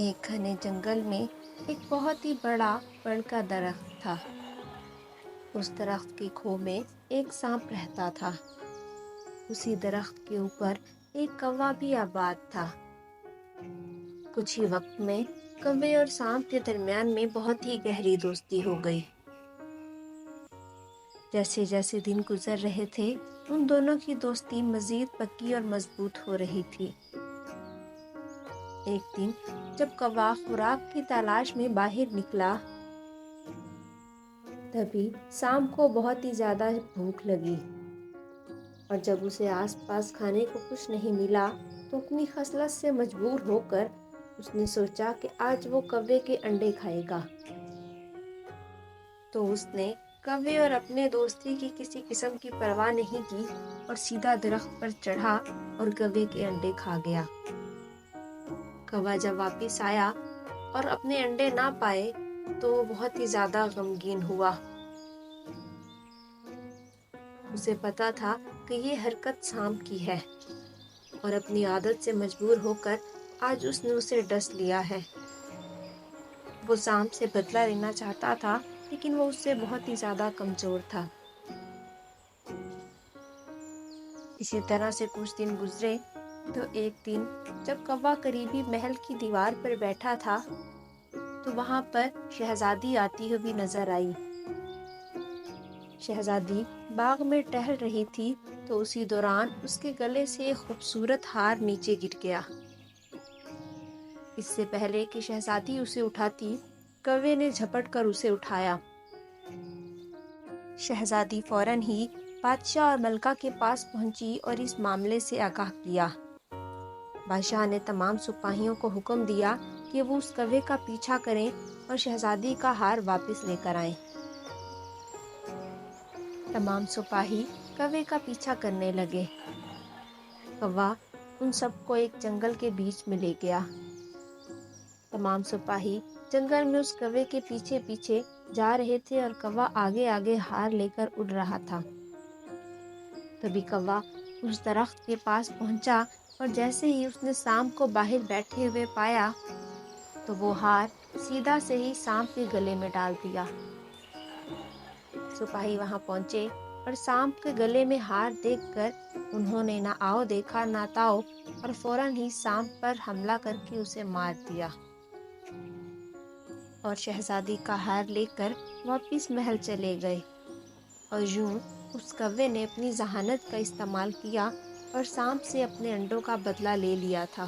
ایک گھنے جنگل میں ایک بہت ہی بڑا بڑ کا درخت تھا۔ اس درخت کی کھو میں ایک سانپ رہتا تھا۔ اسی درخت کے اوپر ایک کوا بھی آباد تھا۔ کچھ ہی وقت میں کوے اور سانپ کے درمیان میں بہت ہی گہری دوستی ہو گئی۔ جیسے جیسے دن گزر رہے تھے ان دونوں کی دوستی مزید پکی اور مضبوط ہو رہی تھی۔ ایک دن جب کوا خوراک کی تلاش میں باہر نکلا، تبھی سانپ کو بہت ہی زیادہ بھوک لگی، اور جب اسے آس پاس کھانے کو کچھ نہیں ملا تو اپنی خصلت سے مجبور ہو کر اس نے سوچا کہ آج وہ کوے کے انڈے کھائے گا۔ تو اس نے کوے اور اپنے دوستی کی کسی قسم کی پرواہ نہیں کی اور سیدھا درخت پر چڑھا اور کوے کے انڈے کھا گیا۔ کوا جب واپس آیا اور اپنے انڈے نہ پائے تو وہ بہت ہی زیادہ غمگین ہوا۔ اسے پتا تھا کہ یہ حرکت سانپ کی ہے اور اپنی عادت سے مجبور ہو کر آج اس نے اسے ڈس لیا ہے۔ وہ سانپ سے بدلہ لینا چاہتا تھا لیکن وہ اس سے بہت ہی زیادہ کمزور تھا۔ اسی طرح سے کچھ دن گزرے تو ایک دن جب کوا قریبی محل کی دیوار پر بیٹھا تھا تو وہاں پر شہزادی آتی ہوئی نظر آئی۔ شہزادی باغ میں ٹہل رہی تھی تو اسی دوران اس کے گلے سے ایک خوبصورت ہار نیچے گر گیا۔ اس سے پہلے کہ شہزادی اسے اٹھاتی، کوے نے جھپٹ کر اسے اٹھایا۔ شہزادی فوراً ہی بادشاہ اور ملکہ کے پاس پہنچی اور اس معاملے سے آگاہ کیا۔ بادشاہ نے تمام سپاہیوں کو حکم دیا کہ وہ اس کوے کا پیچھا کریں اور شہزادی کا ہار واپس لے کر آئیں۔ تمام سپاہی کوے کا پیچھا کرنے لگے۔ کوا ان سب کو ایک جنگل کے بیچ میں لے گیا۔ تمام سپاہی جنگل میں اس کوے کے پیچھے پیچھے جا رہے تھے اور کوا آگے آگے ہار لے کر اڑ رہا تھا۔ تبھی کوا اس درخت کے پاس پہنچا اور جیسے ہی اس نے سانپ کو باہر بیٹھے ہوئے پایا تو وہ ہار سیدھا سے ہی سانپ کے گلے میں ڈال دیا۔ سپاہی وہاں پہنچے اور سانپ کے گلے میں ہار دیکھ کر انہوں نے نہ آؤ دیکھا نہ تاؤ اور فوراً ہی سانپ پر حملہ کر کے اسے مار دیا اور شہزادی کا ہار لے کر واپس محل چلے گئے۔ اور یوں اس کوے نے اپنی ذہانت کا استعمال کیا اور سانپ سے اپنے انڈوں کا بدلہ لے لیا تھا۔